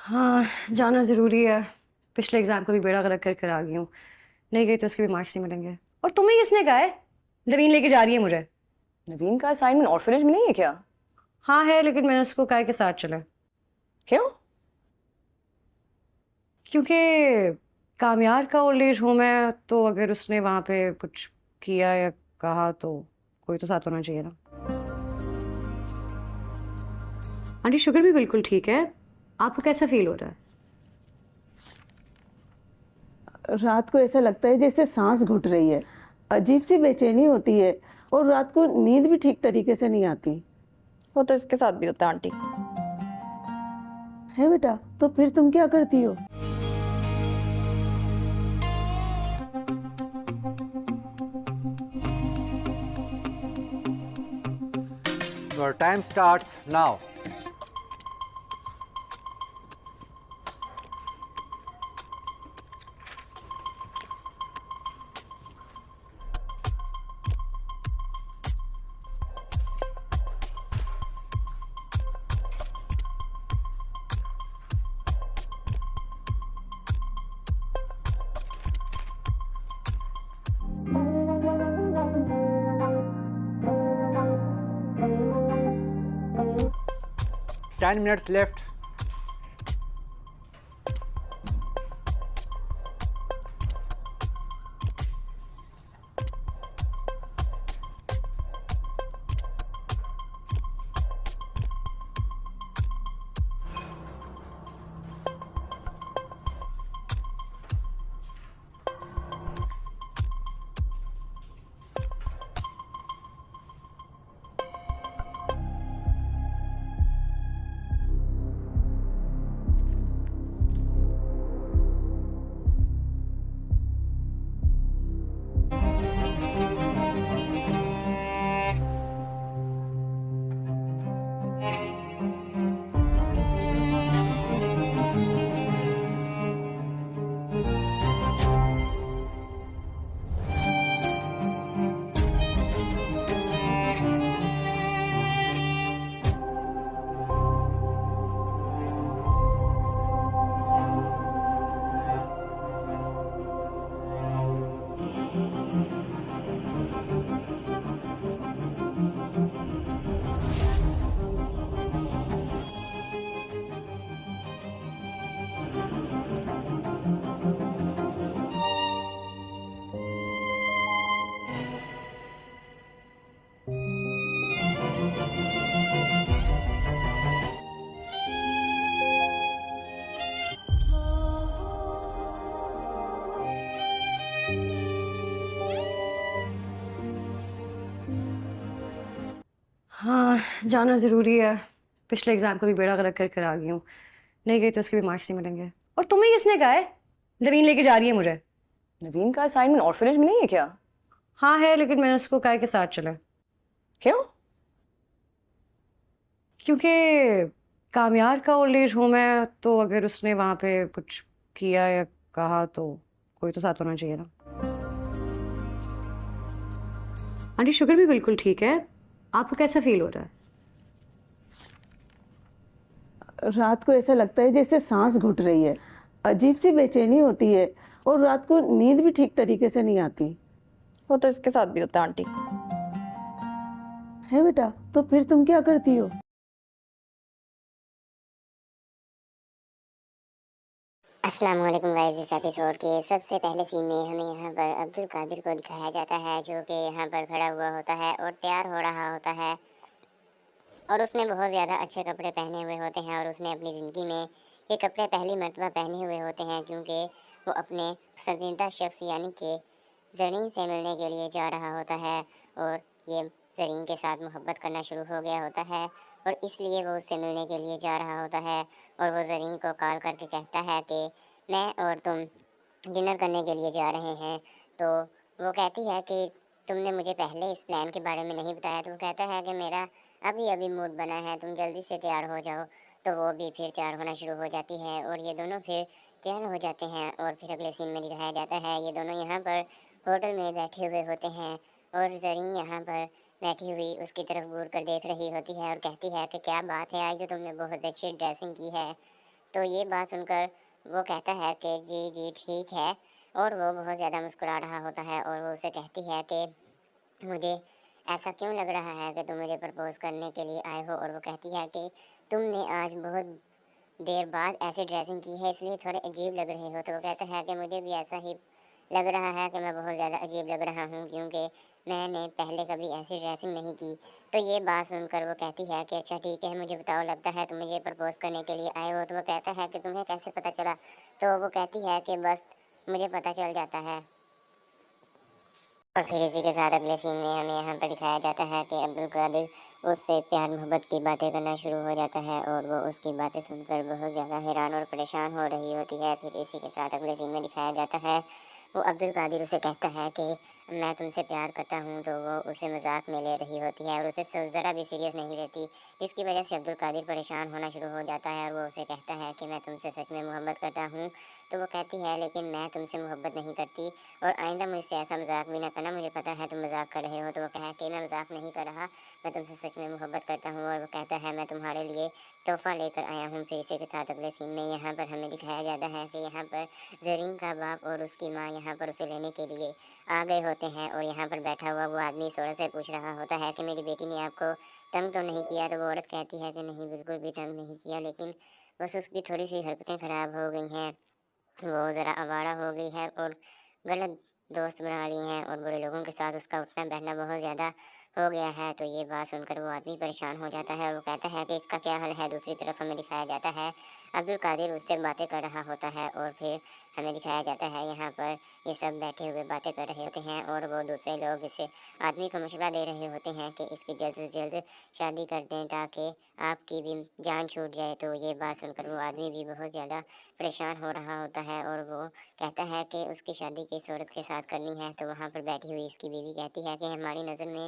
हाँ, जाना ज़रूरी है। पिछले एग्ज़ाम को भी बेड़ा गर्क कर कर आ गई हूँ। नहीं गई तो उसके भी मार्क्स नहीं मिलेंगे। और तुम्हें किसने कहा है? नवीन लेके जा रही है मुझे। नवीन का असाइनमेंट ऑर्फनेज में नहीं है क्या? हाँ है, लेकिन मैंने उसको कहा है कि साथ चले। क्यों? क्योंकि कामयार का ओल्ड एज होम है, तो अगर उसने वहाँ पे कुछ किया या कहा तो कोई तो साथ होना चाहिए ना। आंटी शुगर भी बिल्कुल ठीक है। आपको कैसा फील हो रहा है? रात को ऐसा लगता है जैसे सांस घुट रही है, अजीब सी बेचैनी होती है और रात को नींद भी ठीक तरीके से नहीं आती वो तो इसके साथ भी होता है आंटी। है बेटा। तो फिर तुम क्या करती हो? Your time starts now. Ten minutes left. हाँ, जाना ज़रूरी है। पिछले एग्ज़ाम को भी बेड़ा गर्क कर कर आ गई हूँ। नहीं गई तो उसके भी मार्क्स नहीं मिलेंगे। और तुम्हें किसने कहा है? नवीन लेके जा रही है मुझे। नवीन का असाइनमेंट ऑर्फनेज में नहीं है क्या? हाँ है, लेकिन मैंने उसको कहा है कि साथ चले। क्यों? क्योंकि कामयार का ओल्ड एज होम है, तो अगर उसने वहाँ पे कुछ किया या कहा तो कोई तो साथ होना चाहिए ना। आंटी शुगर भी बिल्कुल ठीक है। आपको कैसा फील हो रहा है? रात को ऐसा लगता है जैसे सांस घुट रही है, अजीब सी बेचैनी होती है और रात को नींद भी ठीक तरीके से नहीं आती वो तो इसके साथ भी होता है आंटी। है बेटा। तो फिर तुम क्या करती हो? अस्सलाम वालेकुम गाइस। इस एपिसोड के सबसे पहले सीन में हमें यहाँ पर अब्दुल कादिर को दिखाया जाता है, जो कि यहाँ पर खड़ा हुआ होता है और तैयार हो रहा होता है। और उसने बहुत ज़्यादा अच्छे कपड़े पहने हुए होते हैं और उसने अपनी ज़िंदगी में ये कपड़े पहली मर्तबा पहने हुए होते हैं, क्योंकि वो अपने पसंदीदा शख्स यानी कि ज़रीन से मिलने के लिए जा रहा होता है। और ये ज़रीन के साथ मोहब्बत करना शुरू हो गया होता है और इसलिए वो उससे मिलने के लिए जा रहा होता है। और वो ज़रीन को कॉल करके कहता है कि मैं और तुम डिनर करने के लिए जा रहे हैं। तो वो कहती है कि तुमने मुझे पहले इस प्लान के बारे में नहीं बताया। तो वो कहता है कि मेरा अभी अभी मूड बना है, तुम जल्दी से तैयार हो जाओ। तो वो भी फिर तैयार होना शुरू हो जाती है और ये दोनों फिर तैयार हो जाते हैं। और फिर अगले सीन में दिखाया जाता है ये दोनों यहाँ पर होटल में बैठे हुए होते हैं और ज़रीन यहाँ पर बैठी हुई उसकी तरफ घूर कर देख रही होती है और कहती है कि क्या बात है, आज तो तुमने बहुत अच्छी ड्रेसिंग की है। تو یہ بات سن کر وہ کہتا ہے کہ جی جی ٹھیک ہے، اور وہ بہت زیادہ مسکرا رہا ہوتا ہے اور وہ اسے کہتی ہے کہ مجھے ایسا کیوں لگ رہا ہے کہ تم مجھے پرپوز کرنے کے لیے آئے ہو، اور وہ کہتی ہے کہ تم نے آج بہت دیر بعد ایسی ڈریسنگ کی ہے اس لیے تھوڑے عجیب لگ رہے ہو۔ تو وہ کہتا ہے کہ مجھے بھی ایسا ہی لگ رہا ہے کہ میں بہت زیادہ عجیب لگ رہا ہوں، کیونکہ میں نے پہلے کبھی ایسی ڈریسنگ نہیں کی۔ تو یہ بات سن کر وہ کہتی ہے کہ اچھا ٹھیک ہے، مجھے بتاؤ لگتا ہے تم مجھے پرپوز کرنے کے لیے آئے ہو۔ تو وہ کہتا ہے کہ تمہیں کیسے پتہ چلا؟ تو وہ کہتی ہے کہ بس مجھے پتہ چل جاتا ہے۔ اور پھر اسی کے ساتھ اگلے سین میں ہمیں یہاں پر دکھایا جاتا ہے کہ عبدالقادر اس سے پیار محبت کی باتیں کرنا شروع ہو جاتا ہے اور وہ اس کی باتیں سن کر بہت زیادہ حیران اور پریشان ہو رہی ہوتی ہے۔ پھر اسی کے ساتھ اگلے سین میں دکھایا جاتا ہے وہ عبدالقادر اسے کہتا ہے کہ میں تم سے پیار کرتا ہوں، تو وہ اسے مذاق میں لے رہی ہوتی ہے اور اسے ذرا بھی سیریس نہیں لیتی، جس کی وجہ سے عبدالقادر پریشان ہونا شروع ہو جاتا ہے اور وہ اسے کہتا ہے کہ میں تم سے سچ میں محبت کرتا ہوں۔ تو وہ کہتی ہے لیکن میں تم سے محبت نہیں کرتی اور آئندہ مجھ سے ایسا مذاق بھی نہ کرنا، مجھے پتہ ہے تم مذاق کر رہے ہو۔ تو وہ کہا کہ میں مذاق نہیں کر رہا، میں تم سے سچ میں محبت کرتا ہوں، اور وہ کہتا ہے میں تمہارے لیے تحفہ لے کر آیا ہوں۔ پھر اسی کے ساتھ اگلے سین میں یہاں پر ہمیں دکھایا جاتا ہے کہ یہاں پر زرین کا باپ اور اس کی ماں یہاں پر اسے لینے کے لیے آ گئے ہوتے ہیں، اور یہاں پر بیٹھا ہوا وہ آدمی اس عورت سے پوچھ رہا ہوتا ہے کہ میری بیٹی نے آپ کو تنگ تو نہیں کیا؟ تو وہ عورت کہتی ہے کہ نہیں، بالکل بھی تنگ نہیں کیا، لیکن بس اس کی تھوڑی سی حرکتیں خراب ہو گئی ہیں، وہ ذرا آوارہ ہو گئی ہے اور غلط دوست بنا لی ہیں، اور بڑے لوگوں کے ساتھ اس کا اٹھنا بیٹھنا بہت زیادہ ہو گیا ہے۔ تو یہ بات سن کر وہ آدمی پریشان ہو جاتا ہے اور وہ کہتا ہے کہ اس کا کیا حل ہے۔ دوسری طرف ہمیں دکھایا جاتا ہے عبدالقادر اس سے باتیں کر رہا ہوتا ہے، اور پھر ہمیں دکھایا جاتا ہے یہاں پر یہ سب بیٹھے ہوئے باتیں کر رہے ہوتے ہیں، اور وہ دوسرے لوگ اس آدمی کو مشورہ دے رہے ہوتے ہیں کہ اس کی جلد سے جلد شادی کر دیں تاکہ آپ کی بھی جان چھوٹ جائے۔ تو یہ بات سن کر وہ آدمی بھی بہت زیادہ پریشان ہو رہا ہوتا ہے اور وہ کہتا ہے کہ اس کی شادی کس عورت کے ساتھ کرنی ہے۔ تو وہاں پر بیٹھی ہوئی اس کی بیوی کہتی ہے کہ ہماری نظر میں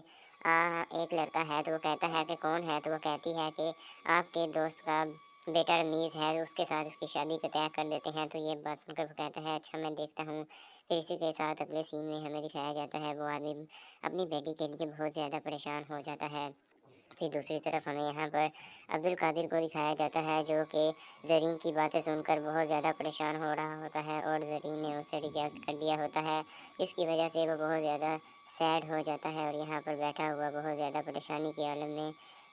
ایک لڑکا ہے۔ تو وہ کہتا ہے کہ کون ہے؟ تو وہ کہتی ہے کہ آپ کے دوست کا بیٹا رمیز ہے، اس کے ساتھ اس کی شادی کا طے کر دیتے ہیں۔ تو یہ بات سن کر وہ کہتا ہے اچھا میں دیکھتا ہوں۔ پھر اسی کے ساتھ اگلے سین میں ہمیں دکھایا جاتا ہے وہ آدمی اپنی بیٹی کے لیے بہت زیادہ پریشان ہو جاتا ہے۔ پھر دوسری طرف ہمیں یہاں پر عبدالقادر کو دکھایا جاتا ہے جو کہ زرین کی باتیں سن کر بہت زیادہ پریشان ہو رہا ہوتا ہے، اور زرین نے اسے ریجیکٹ کر دیا ہوتا ہے، جس کی وجہ سے وہ بہت زیادہ سیڈ ہو جاتا ہے اور یہاں پر بیٹھا ہوا بہت زیادہ پریشانی کے عالم میں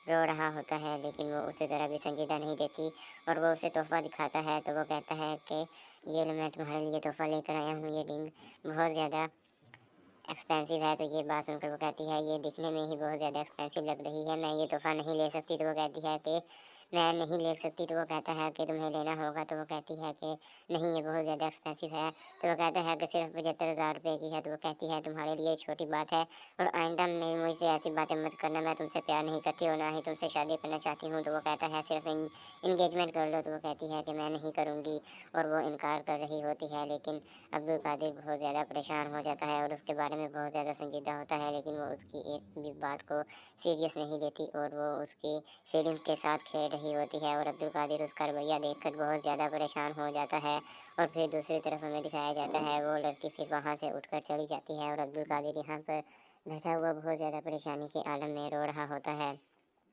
رو رہا ہوتا ہے، لیکن وہ اسے ذرا بھی سنجیدہ نہیں دیتی اور وہ اسے تحفہ دکھاتا ہے۔ تو وہ کہتا ہے کہ یہ لو میں تمہارے لیے تحفہ لے کر آیا ہوں، یہ رنگ بہت زیادہ ایکسپینسو ہے۔ تو یہ بات سن کر وہ کہتی ہے یہ دکھنے میں ہی بہت زیادہ ایکسپینسو لگ رہی ہے، میں یہ تحفہ نہیں لے سکتی۔ تو وہ کہتی ہے کہ میں نہیں لے سکتی۔ تو وہ کہتا ہے کہ تمہیں لینا ہوگا۔ تو وہ کہتی ہے کہ نہیں، یہ بہت زیادہ ایکسپینسو ہے۔ تو وہ کہتا ہے کہ صرف 75,000 روپے کی ہے۔ تو وہ کہتی ہے تمہارے لیے چھوٹی بات ہے، اور آئندہ میں مجھ سے ایسی باتیں مت کرنا، میں تم سے پیار نہیں کرتی اور نہ ہی تم سے شادی کرنا چاہتی ہوں۔ تو وہ کہتا ہے صرف انگیجمنٹ کر لو۔ تو وہ کہتی ہے کہ میں نہیں کروں گی، اور وہ انکار کر رہی ہوتی ہے، لیکن عبدالقادر بہت زیادہ پریشان ہو جاتا ہے اور اس کے بارے میں بہت زیادہ سنجیدہ ہوتا ہے، لیکن وہ اس کی ایک بھی بات کو سیریس نہیں لیتی اور وہ اس کی فیلنگس کے ساتھ کھیل رہی ہوتی ہے، اور عبدالقادر اس کا رویہ دیکھ کر بہت زیادہ پریشان ہو جاتا ہے۔ اور پھر دوسری طرف ہمیں دکھایا جاتا ہے وہ لڑکی پھر وہاں سے اٹھ کر چلی جاتی ہے، اور عبدالقادر یہاں پر بیٹھا ہوا بہت زیادہ پریشانی کے عالم میں رو رہا ہوتا ہے۔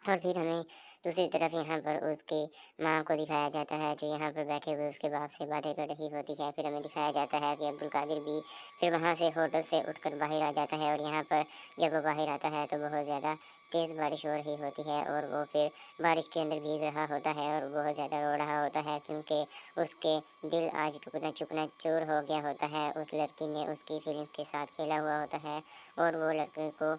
اور پھر ہمیں دوسری طرف یہاں پر اس کی ماں کو دکھایا جاتا ہے جو یہاں پر بیٹھے ہوئے اس کے باپ سے باتیں کر رہی ہوتی ہے۔ پھر ہمیں دکھایا جاتا ہے کہ عبدالقادر بھی پھر وہاں سے ہوٹل سے اٹھ کر باہر آ جاتا ہے، اور یہاں پر جب وہ باہر آتا ہے تو بہت زیادہ تیز بارش ہو رہی ہوتی ہے، اور وہ پھر بارش کے اندر بھیگ رہا ہوتا ہے اور بہت زیادہ رو رہا ہوتا ہے، کیونکہ اس کے دل آج ٹکڑا چکنا چور ہو گیا ہوتا ہے۔ اس لڑکی نے اس کی فیلنگس کے ساتھ کھیلا ہوا ہوتا ہے، اور وہ لڑکے کو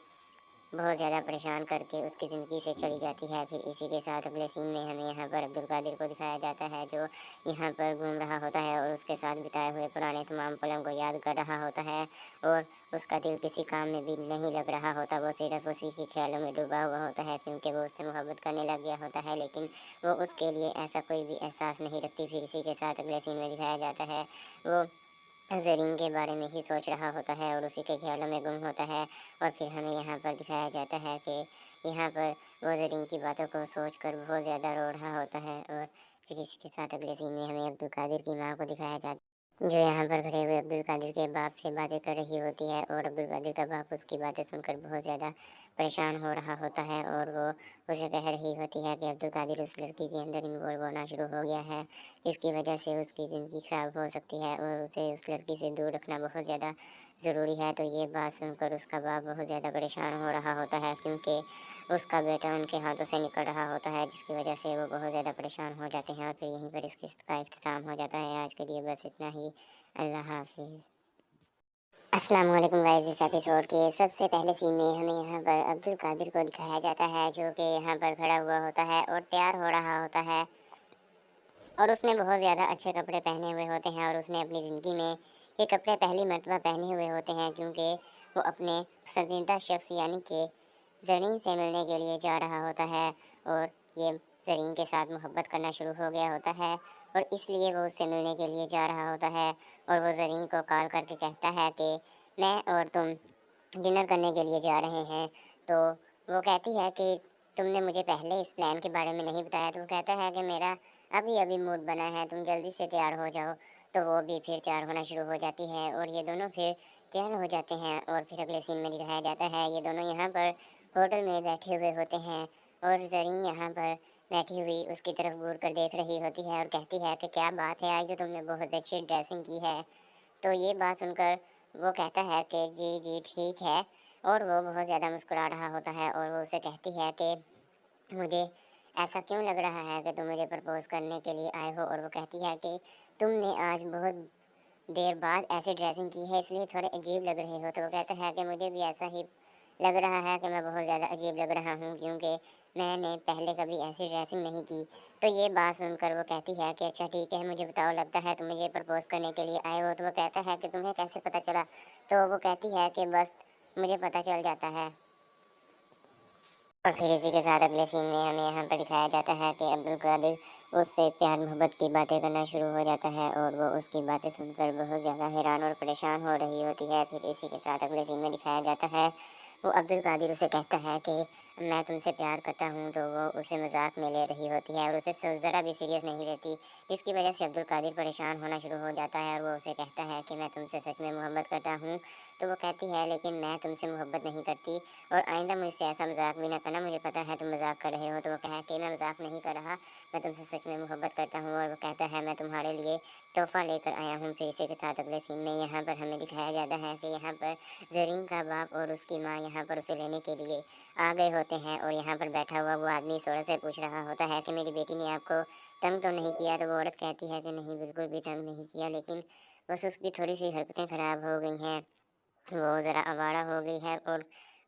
بہت زیادہ پریشان کر کے اس کی زندگی سے چلی جاتی ہے۔ پھر اسی کے ساتھ اگلے سین میں ہمیں یہاں پر عبدالقادر کو دکھایا جاتا ہے جو یہاں پر گھوم رہا ہوتا ہے اور اس کے ساتھ بتائے ہوئے پرانے تمام پلوں کو یاد کر رہا ہوتا ہے، اور اس کا دل کسی کام میں بھی نہیں لگ رہا ہوتا، وہ صرف اسی کے خیالوں میں ڈوبا ہوا ہوتا ہے، کیونکہ وہ اس سے محبت کرنے لگ گیا ہوتا ہے، لیکن وہ اس کے لیے ایسا کوئی بھی احساس نہیں رکھتی۔ پھر اسی کے ساتھ اگلے سین میں دکھایا جاتا ہے وہ زرین کے بارے میں ہی سوچ رہا ہوتا ہے اور اسی کے خیالوں میں گم ہوتا ہے، اور پھر ہمیں یہاں پر دکھایا جاتا ہے کہ یہاں پر وہ زرین کی باتوں کو سوچ کر بہت زیادہ رو رہا ہوتا ہے۔ اور پھر اسی کے ساتھ اگلے سین میں ہمیں عبدالقادر کی ماں کو دکھایا جاتا ہے जो यहाँ पर खड़े हुए अब्दुल कादिर के बाप से बातें कर रही होती है और अब्दुल कादिर का बाप उसकी बातें सुनकर बहुत ज़्यादा परेशान हो रहा होता है और वो उसे कह रही होती है कि अब्दुल कादिर उस लड़की के अंदर इन्वॉल्व होना शुरू हो गया है, जिसकी वजह से उसकी ज़िंदगी ख़राब हो सकती है और उसे उस लड़की से दूर रखना बहुत ज़्यादा ज़रूरी है। तो ये बात सुनकर उसका बाप बहुत ज़्यादा परेशान हो रहा होता है, क्योंकि उसका बेटा उनके हाथों से निकल रहा होता है, जिसकी वजह से वो बहुत ज़्यादा परेशान हो जाते हैं। और फिर यहीं पर इस किस्त का इख्तिताम हो जाता है। आज के लिए बस इतना ही। अल्लाह हाफिज़। अस्सलाम वालेकुम गाइस। इस एपिसोड के सबसे पहले सीन में हमें यहाँ पर अब्दुल कादिर को दिखाया जाता है, जो कि यहाँ पर खड़ा हुआ होता है और तैयार हो रहा होता है और उसने बहुत ज़्यादा अच्छे कपड़े पहने हुए होते हैं और उसने अपनी ज़िंदगी में ये कपड़े पहली मर्तबा पहने हुए होते हैं, क्योंकि वो अपने पसंदीदा शख्स यानी कि ज़रीन से मिलने के लिए जा रहा होता है और ये ज़रीन के साथ मोहब्बत करना शुरू हो गया होता है और इसलिए वो उससे मिलने के लिए जा रहा होता है। और वो ज़रीन को कॉल करके कहता है कि मैं और तुम डिनर करने के लिए जा रहे हैं। तो वो कहती है कि तुमने मुझे पहले इस प्लान के बारे में नहीं बताया। तो वो कहता है कि मेरा अभी अभी मूड बना है, तुम जल्दी से तैयार हो जाओ। तो वो भी फिर तैयार होना शुरू हो जाती है और ये दोनों फिर तैयार हो जाते हैं और फिर अगले सीन में दिखाया जाता है ये दोनों यहाँ पर होटल में बैठे हुए होते हैं और ज़रीन यहाँ पर बैठी हुई उसकी तरफ घूर कर देख रही होती है और कहती है कि क्या बात है, आज तो तुमने बहुत अच्छी ड्रेसिंग की है। तो ये बात सुनकर वो कहता है कि जी जी ठीक है, और वो बहुत ज़्यादा मुस्कुरा रहा होता है और वो उसे कहती है कि मुझे ऐसा क्यों लग रहा है कि तुम मुझे प्रपोज़ करने के लिए आए हो। और वो कहती है कि तुमने आज बहुत देर बाद ऐसी ड्रेसिंग की है, इसलिए थोड़े अजीब लग रहे हो। तो वो कहता है कि मुझे भी ऐसा ही लग रहा है कि मैं बहुत ज़्यादा अजीब लग रहा हूँ, क्योंकि मैंने पहले कभी ऐसी ड्रेसिंग नहीं की। तो ये बात सुनकर वो कहती है कि अच्छा ठीक है, मुझे बताओ, लगता है तुम मुझे प्रपोज़ करने के लिए आए हो। तो वो कहता है कि तुम्हें कैसे पता चला। तो वो कहती है कि बस मुझे पता चल जाता है। और फिर इसी के साथ अगले सीन में हमें यहाँ पर दिखाया जाता है कि अब्दुल कादिर उससे प्यार मोहब्बत की बातें करना शुरू हो जाता है और वो उसकी बातें सुनकर बहुत ज़्यादा हैरान और परेशान हो रही होती है। फिर इसी के साथ अगले सीन में दिखाया जाता है वो अब्दुल कादिर उसे कहता है कि मैं तुमसे प्यार करता हूँ। तो वो उसे मजाक में ले रही होती है और उसे ज़रा भी सीरियस नहीं रहती, जिसकी वजह से अब्दुल कादिर परेशान होना शुरू हो जाता है और वो उसे कहता है कि मैं तुमसे सच में मोहब्बत करता हूँ। तो वो कहती है लेकिन मैं तुमसे मोहब्बत नहीं करती और आइंदा मुझसे ऐसा मजाक भी ना करना, मुझे पता है तुम मजाक कर रहे हो। तो वो कहा कि मैं मजाक नहीं कर रहा, मैं तुमसे सच में मोहब्बत करता हूँ। और वो कहता है मैं तुम्हारे लिए तोहफ़ा लेकर आया हूँ। फिर इसी के साथ अगले सीन में यहाँ पर हमें दिखाया जाता है कि यहाँ पर ज़रीन का बाप और उसकी माँ यहाँ पर उसे लेने के लिए आ गए होते हैं और यहाँ पर बैठा हुआ वो आदमी इस औरत से पूछ रहा होता है कि मेरी बेटी ने आपको तंग तो नहीं किया। तो वो औरत कहती है कि नहीं, बिल्कुल भी तंग नहीं किया, लेकिन बस उसकी थोड़ी सी हरकतें ख़राब हो गई हैं, वो ज़रा आवारा हो गई है और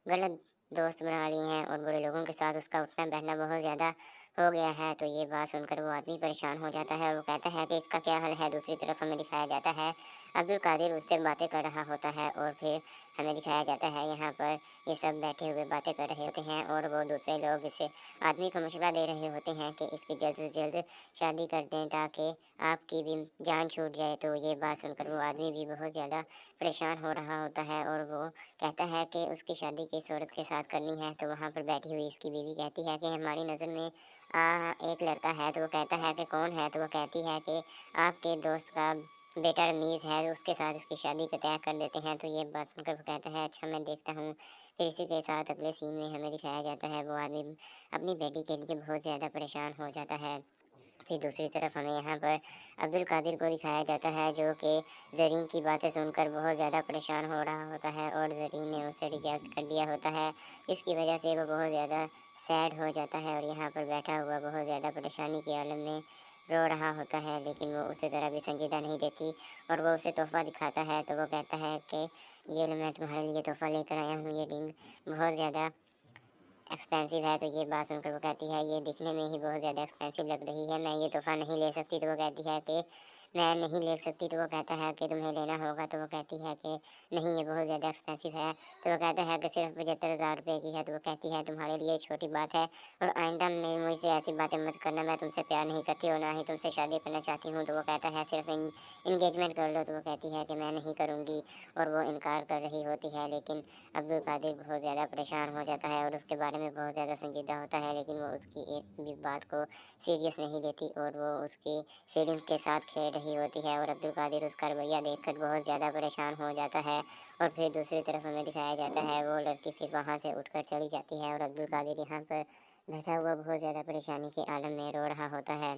गलत दोस्त बना लिए हैं और बड़े लोगों के साथ उसका उठना बैठना बहुत ज़्यादा हो गया है। तो ये बात सुनकर वो आदमी परेशान हो जाता है और वो कहता है कि इसका क्या हल है। दूसरी तरफ हमें दिखाया जाता है अब्दुल कादिर उससे बातें कर रहा होता है और फिर हमें दिखाया जाता है यहाँ पर ये सब बैठे हुए बातें कर रहे होते हैं और वो दूसरे लोग इसे आदमी को मशवरा दे रहे होते हैं कि इसकी जल्द से जल्द शादी कर दें ताकि आपकी भी जान छूट जाए। तो ये बात सुनकर वो आदमी भी बहुत ज़्यादा परेशान हो रहा होता है और वो कहता है कि उसकी शादी किस औरत के साथ करनी है। तो वहाँ पर बैठी हुई इसकी बीवी कहती है कि हमारी नज़र में एक लड़का है। तो वो कहता है कि कौन है। तो वो कहती है कि आपके दोस्त का बेटा रमीज़ है, तो उसके साथ इसकी शादी का तय कर देते हैं। तो ये बात सुनकर वो कहता है अच्छा मैं देखता हूँ। फिर इसी के साथ अगले सीन में हमें दिखाया जाता है वो आदमी अपनी बेटी के लिए बहुत ज़्यादा परेशान हो जाता है। फिर दूसरी तरफ हमें यहाँ पर अब्दुल कादिर को दिखाया जाता है, जो कि ज़रीन की बातें सुनकर बहुत ज़्यादा परेशान हो रहा होता है और ज़रीन ने उसे रिजेक्ट कर दिया होता है, जिसकी वजह से वो बहुत ज़्यादा सैड हो जाता है और यहाँ पर बैठा हुआ बहुत ज़्यादा परेशानी के आलम में रो रहा होता है। लेकिन वो उसे ज़रा भी संजीदा नहीं देती और वो उसे तोहफ़ा दिखाता है। तो वो कहता है कि ये लो, मैं तुम्हारे लिए तोहफ़ा लेकर आया हूँ, ये रिंग बहुत ज़्यादा एक्सपेंसिव है। तो ये बात सुनकर वो कहती है ये दिखने में ही बहुत ज़्यादा एक्सपेंसिव लग रही है, मैं ये तोहफ़ा नहीं ले सकती। तो वो कहती है कि मैं नहीं ले सकती। तो वो कहता है कि तुम्हें लेना होगा। तो वो कहती है कि नहीं, ये बहुत ज़्यादा एक्सपेंसिव है। तो वो कहता है कि सिर्फ 75,000 रुपये की है। तो वो कहती है तुम्हारे लिए छोटी बात है और आइंदा में मुझसे ऐसी बातें मत करना, मैं तुमसे प्यार नहीं करती और ना ही तुमसे शादी करना चाहती हूँ। तो वो कहता है सिर्फ इंगेजमेंट कर लो। तो वो कहती है कि मैं नहीं करूँगी और वो इनकार कर रही होती है। लेकिन अब्दुल कादिर बहुत ज़्यादा परेशान हो जाता है और उसके बारे में बहुत ज़्यादा संजीदा होता है, लेकिन वो उसकी एक भी बात को सीरियस नहीं लेती और वो उसकी फीलिंग्स के साथ खेल रही होती है और अब्दुल कादिर उसका रवैया देखकर बहुत ज़्यादा परेशान हो जाता है। और फिर दूसरी तरफ हमें दिखाया जाता है वो लड़की फिर वहाँ से उठकर चली जाती है और अब्दुल कादिर यहाँ पर बैठा हुआ बहुत ज़्यादा परेशानी के आलम में रो रहा होता है।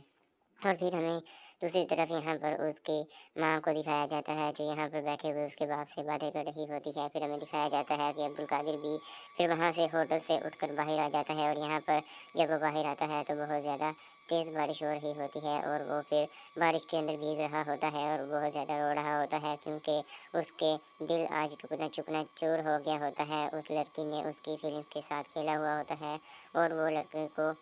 और फिर हमें दूसरी तरफ यहाँ पर उसकी माँ को दिखाया जाता है जो यहाँ पर बैठे हुए उसके बाप से बातें कर रही होती है। फिर हमें दिखाया जाता है कि अब्दुल कादिर भी फिर वहाँ से होटल से उठकर बाहर आ जाता है और यहाँ पर जब वो बाहर आता है तो बहुत ज़्यादा तेज़ बारिश हो रही होती है और वो फिर बारिश के अंदर भीग रहा होता है और बहुत ज़्यादा रो रहा होता है क्योंकि उसके दिल आज टुकना चुकना चूर हो गया होता है। उस लड़की ने उसकी फीलिंग्स के साथ खेला हुआ होता है और वो लड़के को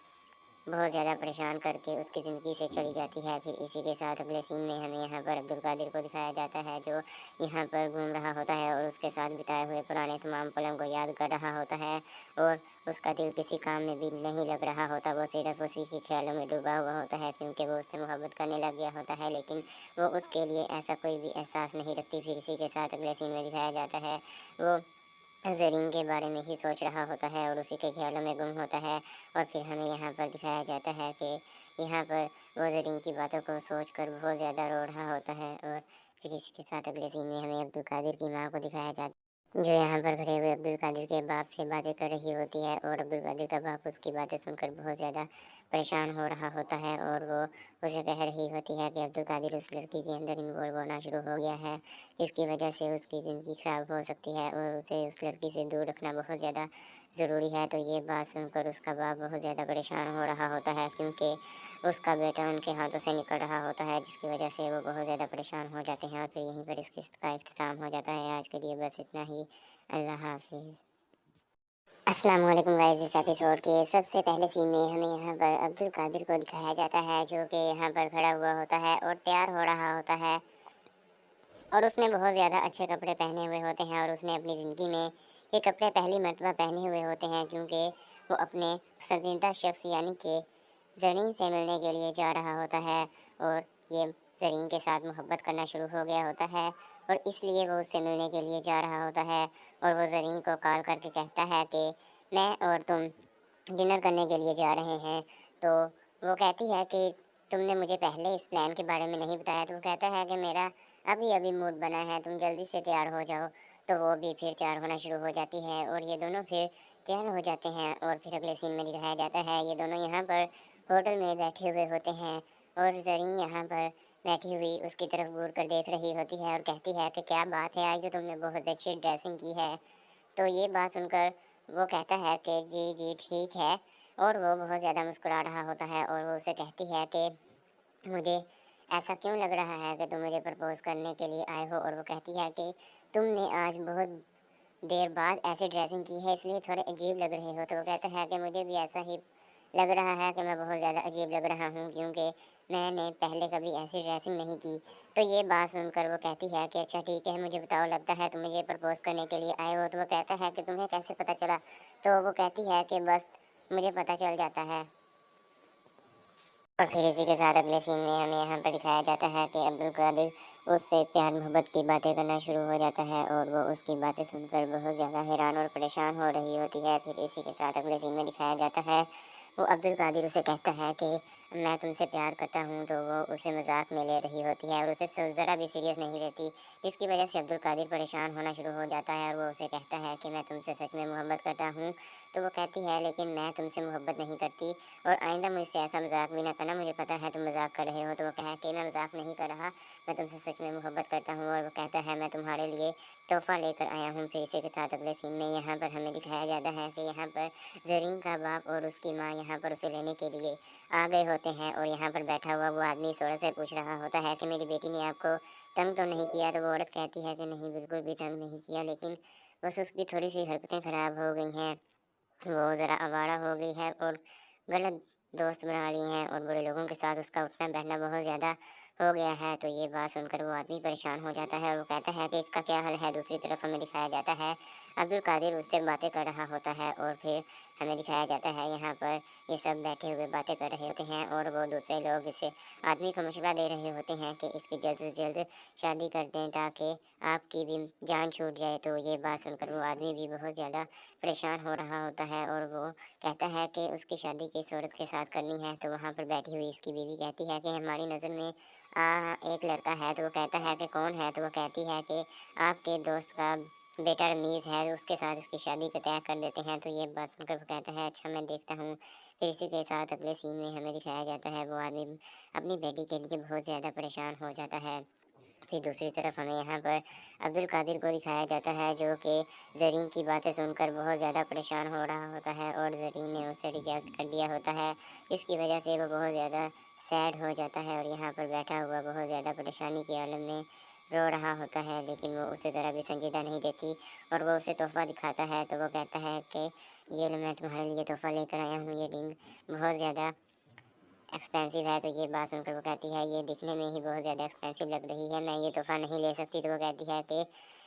बहुत ज़्यादा परेशान करके उसकी ज़िंदगी से चली जाती है। फिर इसी के साथ अगले सीन में हमें यहाँ पर अब्दुल कादिर को दिखाया जाता है जो यहाँ पर घूम रहा होता है और उसके साथ बिताए हुए पुराने तमाम पलों को याद कर रहा होता है और उसका दिल किसी काम में भी नहीं लग रहा होता। वो सिर्फ उसी के ख्यालों में डूबा हुआ होता है क्योंकि वो उससे मोहब्बत करने लग गया होता है, लेकिन वो उसके लिए ऐसा कोई भी एहसास नहीं रखती। फिर इसी के साथ अगले सीन में दिखाया जाता है वो ज़रीन के बारे में ही सोच रहा होता है और उसी के ख्यालों में गुम होता है। और फिर हमें यहाँ पर दिखाया जाता है कि यहाँ पर वो ज़रीन की बातों को सोचकर बहुत ज़्यादा रो रहा होता है। और फिर इसी के साथ अगले सीन में हमें अब्दुल कादिर की माँ को दिखाया जाता है जो यहाँ पर खड़े हुए अब्दुल कादिर के बाप से बातें कर रही होती है और अब्दुल कादिर का बाप उसकी बातें सुनकर बहुत ज़्यादा परेशान हो रहा होता है और वो उसे कह रही होती है कि अब्दुल कादिर उस लड़की के अंदर इन्वॉल्व होना शुरू हो गया है जिसकी वजह से उसकी ज़िंदगी ख़राब हो सकती है और उसे उस लड़की से दूर रखना बहुत ज़्यादा ज़रूरी है। तो ये बात सुनकर उसका बाप बहुत ज़्यादा परेशान हो रहा होता है क्योंकि उसका बेटा उनके हाथों से निकल रहा होता है जिसकी वजह से वो बहुत ज़्यादा परेशान हो जाते हैं। और फिर यहीं पर इसके का इख्तिताम हो जाता है। आज के लिए बस इतना ही। अल्लाह हाफिज़। अस्सलाम वालेकुम गाइस। इस एपिसोड के सबसे पहले सीन में हमें यहाँ पर अब्दुल कादिर को दिखाया जाता है जो कि यहाँ पर खड़ा हुआ होता है और तैयार हो रहा होता है और उसने बहुत ज़्यादा अच्छे कपड़े पहने हुए होते हैं और उसने अपनी ज़िंदगी में ये कपड़े पहली मर्तबा पहने हुए होते हैं क्योंकि वो अपने पसंदीदा शख्स यानी कि ज़रीन से मिलने के लिए जा रहा होता है और ये ज़रीन के साथ मोहब्बत करना शुरू हो गया होता है और इसलिए वो उससे मिलने के लिए जा रहा होता है। और वो ज़रीन को कॉल करके कहता है कि मैं और तुम डिनर करने के लिए जा रहे हैं। तो वो कहती है कि तुमने मुझे पहले इस प्लान के बारे में नहीं बताया। तो वो कहता है कि मेरा अभी अभी मूड बना है, तुम जल्दी से तैयार हो जाओ। तो वो भी फिर तैयार होना शुरू हो जाती है और ये दोनों फिर तैयार हो जाते हैं। और फिर अगले सीन में दिखाया जाता है ये दोनों यहाँ पर होटल में बैठे हुए होते हैं और ज़रीन यहाँ पर बैठी हुई उसकी तरफ घूर कर देख रही होती है और कहती है कि क्या बात है, आज तो तुमने बहुत अच्छी ड्रेसिंग की है। तो ये बात सुनकर वो कहता है कि जी जी ठीक है और वो बहुत ज़्यादा मुस्कुरा रहा होता है और वो उसे कहती है कि मुझे ऐसा क्यों लग रहा है कि तुम मुझे प्रपोज़ करने के लिए आए हो। और वो कहती है कि तुमने आज बहुत देर बाद ऐसी ड्रेसिंग की है इसलिए थोड़े अजीब लग रहे हो। तो वो कहता है कि मुझे भी ऐसा ही लग रहा है कि मैं बहुत ज़्यादा अजीब लग रहा हूँ क्योंकि मैंने पहले कभी ऐसी ड्रेसिंग नहीं की। तो ये बात सुनकर वो कहती है कि अच्छा ठीक है, मुझे बताओ, लगता है तुम मुझे प्रपोज़ करने के लिए आए हो। तो वो कहता है कि तुम्हें कैसे पता चला। तो वो कहती है कि बस मुझे पता चल जाता है। और फिर इसी के साथ अगले सीन में हमें यहाँ पर दिखाया जाता है कि अब्दुल कादिर उससे प्यार मोहब्बत की बातें करना शुरू हो जाता है और वो उसकी बातें सुनकर बहुत ज़्यादा हैरान और परेशान हो रही होती है। फिर इसी के साथ अगले सीन में दिखाया जाता है वो अब्दुल कादिर उसे कहता है कि मैं तुमसे प्यार करता हूँ। तो वो उसे मजाक में ले रही होती है और उसे ज़रा भी सीरियस नहीं रहती जिसकी वजह से अब्दुल कादिर परेशान होना शुरू हो जाता है और वो उसे कहता है कि मैं तुमसे सच में मोहब्बत करता हूँ। तो वो कहती है लेकिन मैं तुमसे मोहब्बत नहीं करती और आइंदा मुझसे ऐसा मजाक भी ना करना, मुझे पता है तुम मजाक कर रहे हो। तो वो कहा कि मैं मजाक नहीं कर रहा, मैं तुमसे सच में मोहब्बत करता हूँ। और वो कहता है मैं तुम्हारे लिए तोहफ़ा लेकर आया हूँ। फिर इसी के साथ अगले सीन में यहाँ पर हमें दिखाया जाता है कि यहाँ पर ज़रीन का बाप और उसकी माँ यहाँ पर उसे लेने के लिए आ गए होते हैं और यहाँ पर बैठा हुआ वो आदमी इस औरत से पूछ रहा होता है कि मेरी बेटी ने आपको तंग तो नहीं किया। तो वो औरत कहती है कि नहीं, बिल्कुल भी तंग नहीं किया, लेकिन बस उसकी थोड़ी सी हरकतें ख़राब हो गई हैं, वो ज़रा आवारा हो गई है और गलत दोस्त बना लिए हैं और बड़े लोगों के साथ उसका उठना बैठना बहुत ज़्यादा हो गया है। तो ये बात सुनकर वो आदमी परेशान हो जाता है और वो कहता है कि इसका क्या हल है। दूसरी तरफ हमें दिखाया जाता है عبدالقادر اس سے باتیں کر رہا ہوتا ہے اور پھر ہمیں دکھایا جاتا ہے یہاں پر یہ سب بیٹھے ہوئے باتیں کر رہے ہوتے ہیں اور وہ دوسرے لوگ اس آدمی کو مشورہ دے رہے ہوتے ہیں کہ اس کی جلد سے جلد شادی کر دیں تاکہ آپ کی بھی جان چھوٹ جائے۔ تو یہ بات سن کر وہ آدمی بھی بہت زیادہ پریشان ہو رہا ہوتا ہے اور وہ کہتا ہے کہ اس کی شادی کس عورت کے ساتھ کرنی ہے۔ تو وہاں پر بیٹھی ہوئی اس کی بیوی کہتی ہے کہ ہماری نظر میں ایک لڑکا ہے۔ تو وہ کہتا ہے کہ کون ہے؟ تو وہ کہتی ہے کہ آپ کے دوست کا بیٹا رمیز ہے، اس کے ساتھ اس کی شادی کا طے کر دیتے ہیں۔ تو یہ بات سن کر وہ کہتا ہے اچھا میں دیکھتا ہوں۔ پھر اسی کے ساتھ اگلے سین میں ہمیں دکھایا جاتا ہے وہ آدمی اپنی بیٹی کے لیے بہت زیادہ پریشان ہو جاتا ہے۔ پھر دوسری طرف ہمیں یہاں پر عبدالقادر کو دکھایا جاتا ہے جو کہ زرین کی باتیں سن کر بہت زیادہ پریشان ہو رہا ہوتا ہے اور زرین نے اسے ریجیکٹ کر دیا ہوتا ہے، جس کی وجہ سے وہ بہت زیادہ سیڈ ہو جاتا ہے اور یہاں پر بیٹھا ہوا بہت زیادہ پریشانی کے عالم میں رو رہا ہوتا ہے، لیکن وہ اسے ذرا بھی سنجیدہ نہیں دیتی اور وہ اسے تحفہ دکھاتا ہے۔ تو وہ کہتا ہے کہ یہ میں تمہارے لیے تحفہ لے کر آیا ہوں، یہ رنگ بہت زیادہ ایکسپینسو ہے۔ تو یہ بات سن کر وہ کہتی ہے یہ دکھنے میں ہی بہت زیادہ ایکسپینسو لگ رہی ہے، میں یہ تحفہ نہیں لے سکتی۔ تو وہ کہتی ہے کہ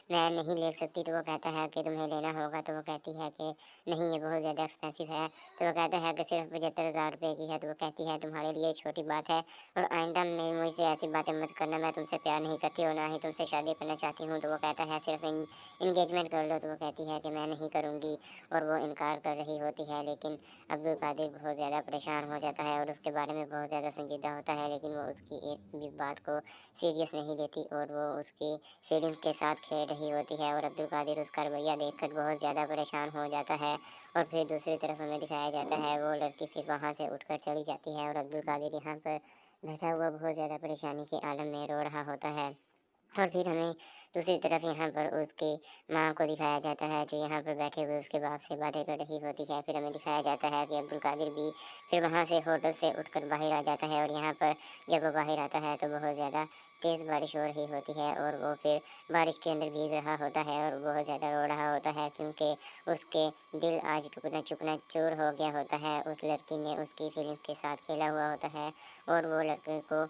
میں نہیں لے سکتی۔ تو وہ کہتا ہے کہ تمہیں لینا ہوگا۔ تو وہ کہتی ہے کہ نہیں یہ بہت زیادہ ایکسپینسو ہے۔ تو وہ کہتا ہے کہ صرف 75,000 روپے کی ہے۔ تو وہ کہتی ہے تمہارے لیے چھوٹی بات ہے اور آئندہ میں مجھ سے ایسی باتیں مت کرنا، میں تم سے پیار نہیں کرتی اور نہ ہی تم سے شادی کرنا چاہتی ہوں۔ تو وہ کہتا ہے صرف انگیجمنٹ کر لو۔ تو وہ کہتی ہے کہ میں نہیں کروں گی اور وہ انکار کر رہی ہوتی ہے، لیکن عبدالقادر بہت زیادہ پریشان ہو جاتا ہے اور اس کے بارے میں بہت زیادہ سنجیدہ ہوتا ہے، لیکن وہ اس کی ایک بھی بات کو سیریس نہیں لیتی اور وہ اس کی فیلنگس کے ساتھ کھیل رہی ہوتی ہے اور عبدالقادر اس کا رویہ دیکھ کر بہت زیادہ پریشان ہو جاتا ہے۔ اور پھر دوسری طرف ہمیں دکھایا جاتا ہے وہ لڑکی پھر وہاں سے اٹھ کر چلی جاتی ہے اور عبدالقادر یہاں پر بیٹھا ہوا بہت زیادہ پریشانی کے عالم میں رو رہا ہوتا ہے۔ اور پھر ہمیں دوسری طرف یہاں پر اس کی ماں کو دکھایا جاتا ہے جو یہاں پر بیٹھے ہوئے اس کے باپ سے باتیں کر رہی ہوتی ہے۔ پھر ہمیں دکھایا جاتا ہے کہ عبدالقادر بھی پھر وہاں سے ہوٹل سے اٹھ کر باہر آ جاتا ہے اور یہاں پر جب وہ باہر آتا ہے تو بہت زیادہ تیز بارش ہو رہی ہوتی ہے اور وہ پھر بارش کے اندر بھیگ رہا ہوتا ہے اور بہت زیادہ رو رہا ہوتا ہے کیونکہ اس کے دل آج ٹکنا چکنا چور ہو گیا ہوتا ہے۔ اس لڑکی نے اس کی فیلنگس کے ساتھ کھیلا ہوا ہوتا ہے اور وہ لڑکے کو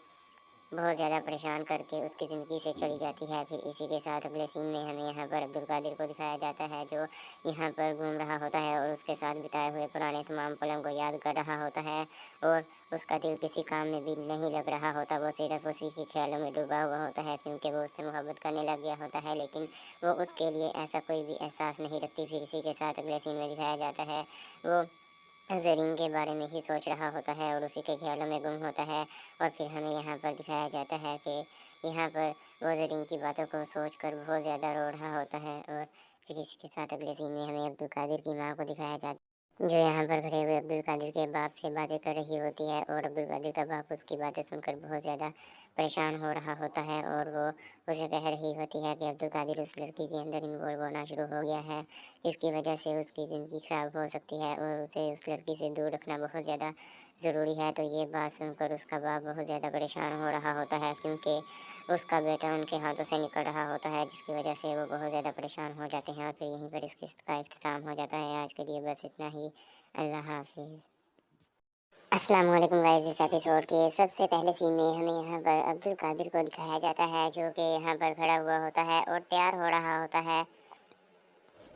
بہت زیادہ پریشان کر کے اس کی زندگی سے چلی جاتی ہے۔ پھر اسی کے ساتھ اگلے سین میں ہمیں یہاں پر عبدالقادر کو دکھایا جاتا ہے جو یہاں پر گھوم رہا ہوتا ہے اور اس کے ساتھ بتائے ہوئے پرانے تمام پلوں کو یاد کر رہا ہوتا ہے اور اس کا دل کسی کام میں بھی نہیں لگ رہا ہوتا، وہ صرف اسی کے خیالوں میں ڈوبا ہوا ہوتا ہے کیونکہ وہ اس سے محبت کرنے لگ گیا ہوتا ہے، لیکن وہ اس کے لیے ایسا کوئی بھی احساس نہیں رکھتی۔ پھر اسی کے ساتھ اگلے سین میں دکھایا جاتا ہے وہ زرین کے بارے میں ہی سوچ رہا ہوتا ہے اور اسی کے خیالوں میں گم ہوتا ہے۔ اور پھر ہمیں یہاں پر دکھایا جاتا ہے کہ یہاں پر وہ زرین کی باتوں کو سوچ کر بہت زیادہ رو رہا ہوتا ہے۔ اور پھر اسی کے ساتھ اگلے سین میں ہمیں عبدالقادر کی ماں کو دکھایا جاتا ہے جو یہاں پر کھڑے ہوئے عبدالقادر کے باپ سے باتیں کر رہی ہوتی ہے اور عبدالقادر کا باپ اس کی باتیں سن کر بہت زیادہ پریشان ہو رہا ہوتا ہے اور وہ اسے کہہ رہی ہوتی ہے کہ عبدالقادر اس لڑکی کے اندر انوالو ہونا شروع ہو گیا ہے، جس کی وجہ سے اس کی زندگی خراب ہو سکتی ہے اور اسے اس لڑکی سے دور رکھنا بہت زیادہ ضروری ہے۔ تو یہ بات سن کر اس کا باپ بہت زیادہ پریشان ہو رہا ہوتا ہے کیونکہ اس کا بیٹا ان کے ہاتھوں سے نکل رہا ہوتا ہے، جس کی وجہ سے وہ بہت زیادہ پریشان ہو جاتے ہیں۔ اور پھر یہیں پر اس قسط کا اختتام ہو جاتا ہے۔ آج کے لیے بس اتنا ہی، اللہ حافظ۔ السلام علیکم گائز، اس ایپیسوڈ کے سب سے پہلے سین میں ہمیں یہاں پر عبدالقادر کو دکھایا جاتا ہے جو کہ یہاں پر کھڑا ہوا ہوتا ہے اور تیار ہو رہا ہوتا ہے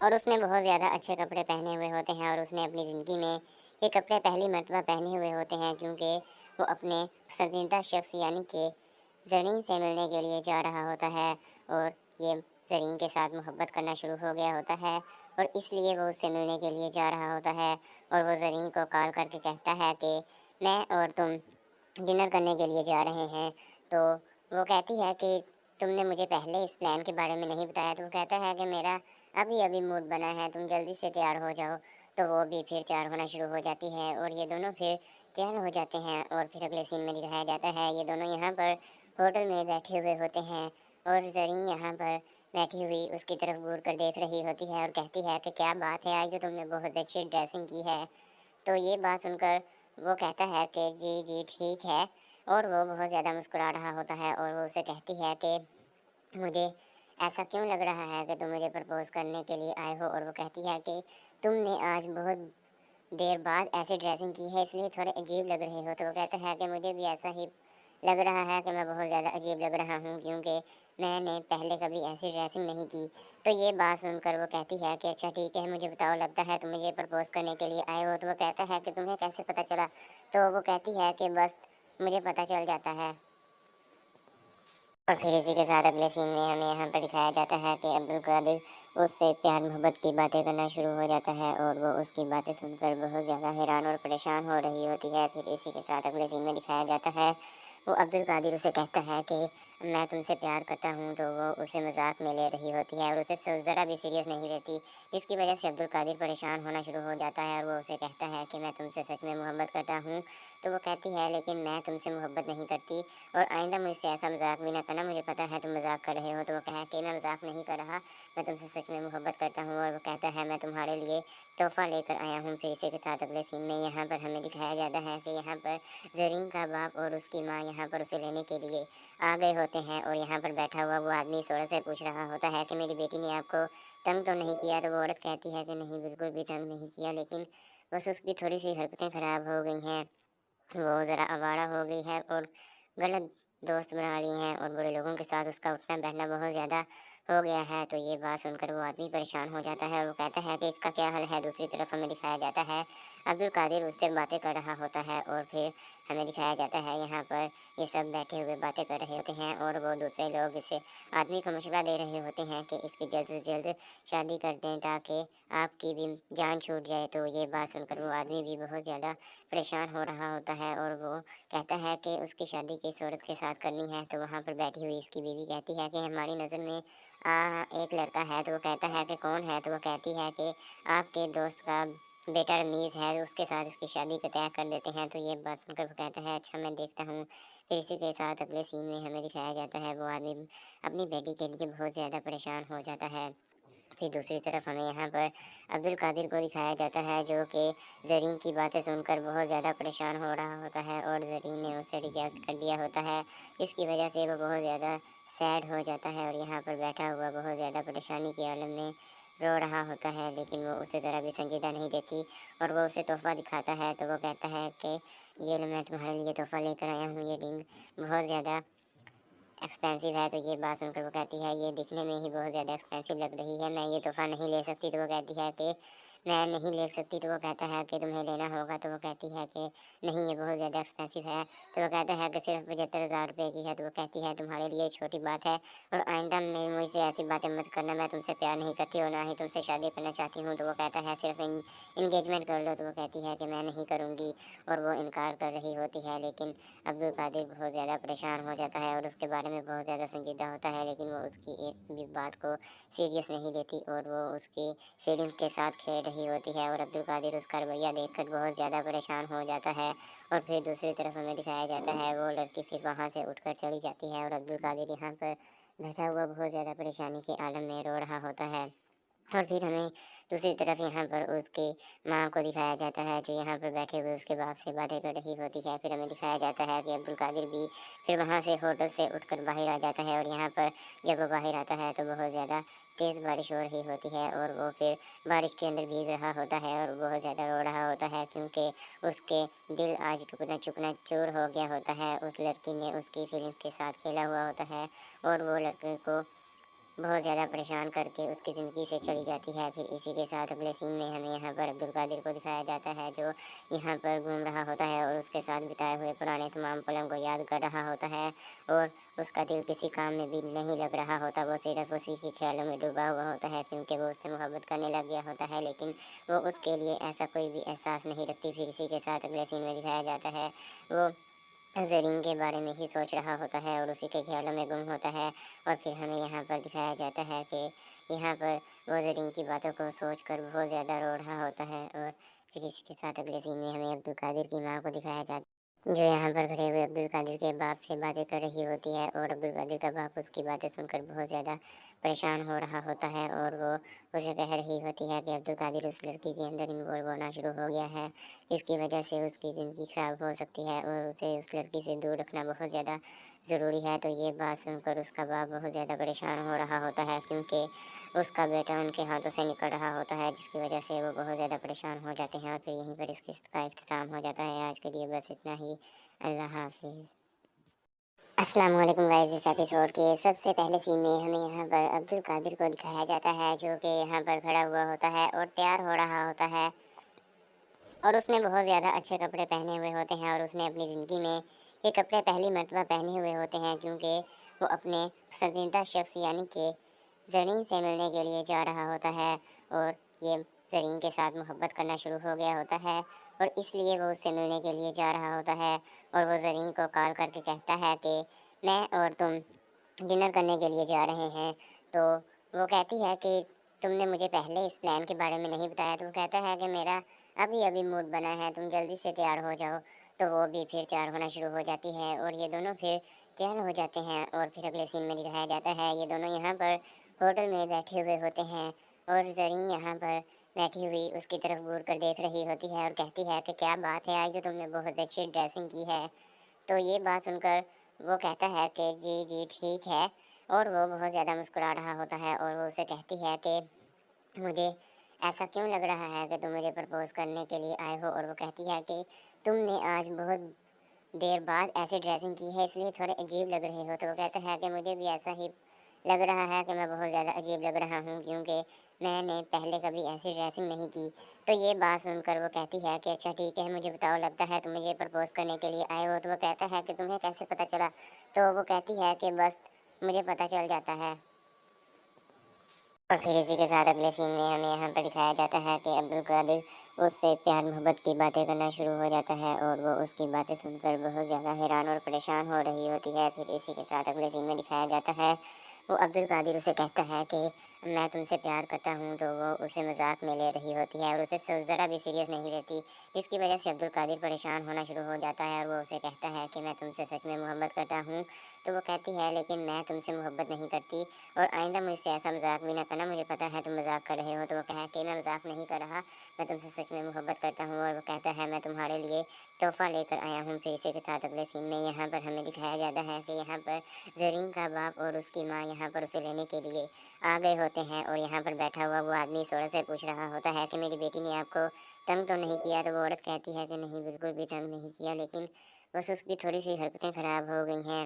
اور اس نے بہت زیادہ اچھے کپڑے پہنے ہوئے ہوتے ہیں اور اس نے اپنی زندگی میں یہ کپڑے پہلی مرتبہ پہنے ہوئے ہوتے ہیں کیونکہ وہ اپنے پسندیدہ شخص یعنی کہ زرین سے ملنے کے لیے جا رہا ہوتا ہے اور یہ زرین کے ساتھ محبت کرنا شروع ہو گیا ہوتا ہے اور اس لیے وہ اس سے ملنے کے لیے جا رہا ہوتا ہے اور وہ زرین کو کال کر کے کہتا ہے کہ میں اور تم ڈنر کرنے کے لیے جا رہے ہیں۔ تو وہ کہتی ہے کہ تم نے مجھے پہلے اس پلان کے بارے میں نہیں بتایا۔ تو وہ کہتا ہے کہ میرا ابھی موڈ بنا ہے، تم جلدی سے تیار ہو جاؤ۔ تو وہ بھی پھر تیار ہونا شروع ہو جاتی ہے اور یہ دونوں پھر تیار ہو جاتے ہیں اور پھر اگلے سین میں دکھایا جاتا ہے یہ دونوں یہاں پر ہوٹل میں بیٹھے ہوئے ہوتے ہیں اور زرین یہاں پر بیٹھی ہوئی اس کی طرف گور کر دیکھ رہی ہوتی ہے اور کہتی ہے کہ کیا بات ہے، آج تو تم نے بہت اچھی ڈریسنگ کی ہے۔ تو یہ بات سن کر وہ کہتا ہے کہ جی ٹھیک ہے اور وہ بہت زیادہ مسکرا رہا ہوتا ہے اور وہ اسے کہتی ہے کہ مجھے ایسا کیوں لگ رہا ہے کہ تم مجھے پرپوز کرنے کے لیے آئے ہو۔ اور وہ کہتی ہے کہ تم نے آج بہت دیر بعد ایسے ڈریسنگ کی ہے اس لیے تھوڑے عجیب لگ رہے ہو۔ تو وہ کہتا ہے کہ مجھے بھی ایسا ہی लग रहा है कि मैं बहुत ज़्यादा अजीब लग रहा हूँ क्योंकि मैंने पहले कभी ऐसी ड्रेसिंग नहीं की। तो ये बात सुनकर वो कहती है कि अच्छा ठीक है, मुझे बताओ, लगता है तुम मुझे प्रपोज़ करने के लिए आए हो। तो वो कहता है कि तुम्हें कैसे पता चला? तो वो कहती है कि बस मुझे पता चल जाता है। और फिर इसी के साथ अगले सीन में हमें यहाँ पर दिखाया जाता है कि अब्दुल कादिर उससे प्यार मोहब्बत की बातें करना शुरू हो जाता है और वो उसकी बातें सुनकर बहुत ज़्यादा हैरान और परेशान हो रही होती है। फिर इसी के साथ अगले सीन में दिखाया जाता है, वो अब्दुल कादिर उसे कहता है कि मैं तुमसे प्यार करता हूँ। तो वो उसे मजाक में ले रही होती है और उसे ज़रा भी सीरियस नहीं लेती, जिसकी वजह से अब्दुल कादिर परेशान होना शुरू हो जाता है और वो उसे कहता है कि मैं तुमसे सच में मोहब्बत करता हूँ। तो वो कहती है लेकिन मैं तुमसे मोहब्बत नहीं करती और आइंदा मुझसे ऐसा मजाक भी ना करना, मुझे पता है तुम मजाक कर रहे हो। तो वो कहा कि मैं मजाक नहीं कर रहा, मैं तुमसे सच में मोहब्बत करता हूँ। और वो कहता है मैं तुम्हारे लिए तोहफ़ा लेकर आया हूँ। फिर इसी के साथ अगले सीन में यहाँ पर हमें दिखाया जाता है कि यहाँ पर ज़रीन का बाप और उसकी माँ यहाँ पर उसे लेने के लिए आ गए होते हैं और यहाँ पर बैठा हुआ वो आदमी इस औरत से पूछ रहा होता है कि मेरी बेटी ने आपको तंग तो नहीं किया? तो वो औरत कहती है कि नहीं, बिल्कुल भी तंग नहीं किया, लेकिन बस उसकी थोड़ी सी हरकतें ख़राब हो गई हैं, वो ज़रा आवारा हो गई है और गलत दोस्त बना ली हैं और बड़े लोगों के साथ उसका उठना बैठना बहुत ज़्यादा हो गया है। तो ये बात सुनकर वो आदमी परेशान हो जाता है और वो कहता है कि इसका क्या हल है। दूसरी तरफ हमें दिखाया जाता है अब्दुल कादिर उससे बातें कर रहा होता है और फिर हमें दिखाया जाता है यहाँ पर ये सब बैठे हुए बातें कर रहे होते हैं और वो दूसरे लोग इसे आदमी को मशवरा दे रहे होते हैं कि इसकी जल्द से जल्द शादी कर दें ताकि आपकी भी जान छूट जाए। तो ये बात सुनकर वो आदमी भी बहुत ज़्यादा परेशान हो रहा होता है और वो कहता है कि उसकी शादी किस औरत के साथ करनी है। तो वहाँ पर बैठी हुई इसकी बीवी कहती है कि हमारी नज़र में एक लड़का है। तो वो कहता है कि कौन है? तो वो कहती है कि आपके दोस्त का बेटा रमीज़ है, उसके साथ इसकी शादी का तय कर देते हैं। तो ये बात सुनकर वो कहता है अच्छा मैं देखता हूँ। फिर इसी के साथ अगले सीन में हमें दिखाया जाता है वो आदमी अपनी बेटी के लिए बहुत ज़्यादा परेशान हो जाता है। फिर दूसरी तरफ हमें यहाँ पर अब्दुल कादिर को दिखाया जाता है जो कि ज़रीन की बातें सुनकर बहुत ज़्यादा परेशान हो रहा होता है और ज़रीन ने उसे रिजेक्ट कर दिया होता है, जिसकी वजह से वो बहुत ज़्यादा सैड हो जाता है और यहाँ पर बैठा हुआ बहुत ज़्यादा परेशानी के आलम में रो रहा होता है। लेकिन वो उसे ज़रा भी संजीदा नहीं देती और वो उसे तोहफ़ा दिखाता है। तो वो कहता है कि ये लो, मैं तुम्हारे लिए तोहफ़ा लेकर आया हूँ, ये रिंग बहुत ज़्यादा एक्सपेंसिव है। तो ये बात सुनकर वो कहती है ये दिखने में ही बहुत ज़्यादा एक्सपेंसिव लग रही है, मैं ये तोहफ़ा नहीं ले सकती। तो वो कहती है कि मैं नहीं ले सकती। तो वो कहता है कि तुम्हें लेना होगा। तो वो कहती है कि नहीं, ये बहुत ज़्यादा एक्सपेंसिव है। तो वो कहता है कि सिर्फ 75,000 रुपये की है। तो वो कहती है तुम्हारे लिए छोटी बात है और आइंदा में मुझसे ऐसी बातें मत करना, मैं तुमसे प्यार नहीं करती और ना ही तुमसे शादी करना चाहती हूँ। तो वो कहता है सिर्फ इंगेजमेंट कर लो। तो वो कहती है कि मैं नहीं करूँगी और वो इनकार कर रही होती है। लेकिन अब्दुल कादिर बहुत ज़्यादा परेशान हो जाता है और उसके बारे में बहुत ज़्यादा संजीदा होता है, लेकिन वो उसकी एक भी बात को सीरियस नहीं लेती और वो उसकी फीलिंग्स के साथ खेल रही होती है और अब्दुल कादिर उसका रवैया देखकर बहुत ज़्यादा परेशान हो जाता है। और फिर दूसरी तरफ हमें दिखाया जाता है वो लड़की फिर वहाँ से उठकर चली जाती है और अब्दुल कादिर यहाँ पर बैठा हुआ बहुत ज़्यादा परेशानी के आलम में रो रहा होता है। और फिर हमें दूसरी तरफ यहाँ पर उसकी माँ को दिखाया जाता है जो यहाँ पर बैठे हुए उसके बाप से बातें कर रही होती है। फिर हमें दिखाया जाता है कि अब्दुल कादिर भी फिर वहाँ से होटल से उठकर बाहर आ जाता है और यहाँ पर जब वो बाहर आता है तो बहुत ज़्यादा तेज़ बारिश हो रही होती है और वो फिर बारिश के अंदर भीग रहा होता है और बहुत ज़्यादा रो रहा होता है क्योंकि उसके दिल आज टुकना चुकना चूर हो गया होता है। उस लड़की ने उसकी फीलिंग्स के साथ खेला हुआ होता है और वो लड़के को बहुत ज़्यादा परेशान करके उसकी ज़िंदगी से चली जाती है। फिर इसी के साथ अगले सीन में हमें यहाँ पर अब्दुल कादिर को दिखाया जाता है जो यहाँ पर घूम रहा होता है और उसके साथ बिताए हुए पुराने तमाम पलों को याद कर रहा होता है और उसका दिल किसी काम में भी नहीं लग रहा होता, वो सिर्फ उसी के ख्यालों में डूबा हुआ होता है क्योंकि वो उससे मोहब्बत करने लग गया होता है, लेकिन वो उसके लिए ऐसा कोई भी एहसास नहीं रखती। फिर इसी के साथ अगले सीन में दिखाया जाता है वो ज़रीन के बारे में ही सोच रहा होता है और उसी के ख्यालों में गुम होता है। और फिर हमें यहाँ पर दिखाया जाता है कि यहाँ पर वो ज़रीन की बातों को सोचकर बहुत ज़्यादा रो रहा होता है। और फिर इसके साथ अगले सीन में हमें अब्दुल कादिर की माँ को दिखाया जाता है जो यहाँ पर खड़े हुए अब्दुल कादिर के बाप से बातें कर रही होती है और अब्दुल कादिर का बाप उसकी बातें सुनकर बहुत ज़्यादा परेशान हो रहा होता है और वो उसे कह रही होती है कि अब्दुल कादिर उस लड़की के अंदर इन्वॉल्व होना शुरू हो गया है, इसकी वजह से उसकी ज़िंदगी ख़राब हो सकती है और उसे उस लड़की से दूर रखना बहुत ज़्यादा ज़रूरी है। तो ये बात सुनकर उसका बाप बहुत ज़्यादा परेशान हो रहा होता है क्योंकि उसका बेटा उनके हाथों से निकल रहा होता है, जिसकी वजह से वो बहुत ज़्यादा परेशान हो जाते हैं। और फिर यहीं पर इसके का इख्तिताम हो जाता है। आज के लिए बस इतना ही। अल्लाह हाफिज़। अस्सलाम वालेकुम गाइस। इस एपिसोड के सबसे पहले सीन में हमें यहाँ पर अब्दुल कादिर को दिखाया जाता है जो कि यहाँ पर खड़ा हुआ होता है और तैयार हो रहा होता है, और उसने बहुत ज़्यादा अच्छे कपड़े पहने हुए होते हैं और उसने अपनी ज़िंदगी में ये कपड़े पहली मर्तबा पहने हुए होते हैं क्योंकि वो अपने पसंदीदा शख्स यानी कि ज़रीन से मिलने के लिए जा रहा होता है, और ये ज़रीन के साथ मोहब्बत करना शुरू हो गया होता है और इसलिए वो उससे मिलने के लिए जा रहा होता है। और वो ज़रीन को कॉल करके कहता है कि मैं और तुम डिनर करने के लिए जा रहे हैं। तो वो कहती है कि तुमने मुझे पहले इस प्लान के बारे में नहीं बताया। तो वो कहता है कि मेरा अभी अभी मूड बना है, तुम जल्दी से तैयार हो जाओ। तो वो भी फिर तैयार होना शुरू हो जाती है और ये दोनों फिर तैयार हो जाते हैं, और फिर अगले सीन में दिखाया जाता है ये दोनों यहाँ पर होटल में बैठे हुए होते हैं और ज़रीन यहाँ पर बैठी हुई उसकी तरफ घूर कर देख रही होती है और कहती है कि क्या बात है, आज तो तुमने बहुत अच्छी ड्रेसिंग की है। तो ये बात सुनकर वो कहता है कि जी जी ठीक है, और वो बहुत ज़्यादा मुस्कुरा रहा होता है और वो उसे कहती है कि मुझे ऐसा क्यों लग रहा है कि तुम मुझे प्रपोज़ करने के लिए आए हो। और वो कहती है कि तुमने आज बहुत देर बाद ऐसी ड्रेसिंग की है इसलिए थोड़े अजीब लग रहे हो। तो वो कहता है कि मुझे भी ऐसा ही लग रहा है कि मैं बहुत ज़्यादा अजीब लग रहा हूँ क्योंकि मैंने पहले कभी ऐसी ड्रेसिंग नहीं की। तो ये बात सुनकर वो कहती है कि अच्छा ठीक है, मुझे बताओ, लगता है तुम मुझे प्रपोज़ करने के लिए आए हो। तो वो कहता है कि तुम्हें कैसे पता चला। तो वो कहती है कि बस मुझे पता चल जाता है। और फिर इसी के साथ अगले सीन में हमें यहाँ पर दिखाया जाता है कि अब्दुल कादिर उससे प्यार मोहब्बत की बातें करना शुरू हो जाता है और वो उसकी बातें सुनकर बहुत ज़्यादा हैरान और परेशान हो रही होती है। फिर इसी के साथ अगले सीन में दिखाया जाता है वो अब्दुल कादिर उसे कहता है कि मैं तुमसे प्यार करता हूँ। तो वो उसे मजाक में ले रही होती है और उसे ज़रा भी सीरियस नहीं लेती, जिसकी वजह से अब्दुल कादिर परेशान होना शुरू हो जाता है और वो उसे कहता है कि मैं तुमसे सच में मोहब्बत करता हूँ। तो वो कहती है लेकिन मैं तुमसे मोहब्बत नहीं करती और आइंदा मुझसे ऐसा मजाक भी ना करना, मुझे पता है तुम मजाक कर रहे हो। तो वो कहा कि मैं मजाक नहीं कर रहा, मैं तुमसे सच में मोहब्बत करता हूँ। और वो कहता है मैं तुम्हारे लिए तोहफ़ा लेकर आया हूँ। फिर इसी के साथ अगले सीन में यहाँ पर हमें दिखाया जाता है कि यहाँ पर ज़रीन का बाप और उसकी माँ यहाँ पर उसे लेने के लिए आ गए होते हैं और यहाँ पर बैठा हुआ वो आदमी इस औरत से पूछ रहा होता है कि मेरी बेटी ने आपको तंग तो नहीं किया। तो वो औरत कहती है कि नहीं, बिल्कुल भी तंग नहीं किया, लेकिन बस उसकी थोड़ी सी हरकतें ख़राब हो गई हैं,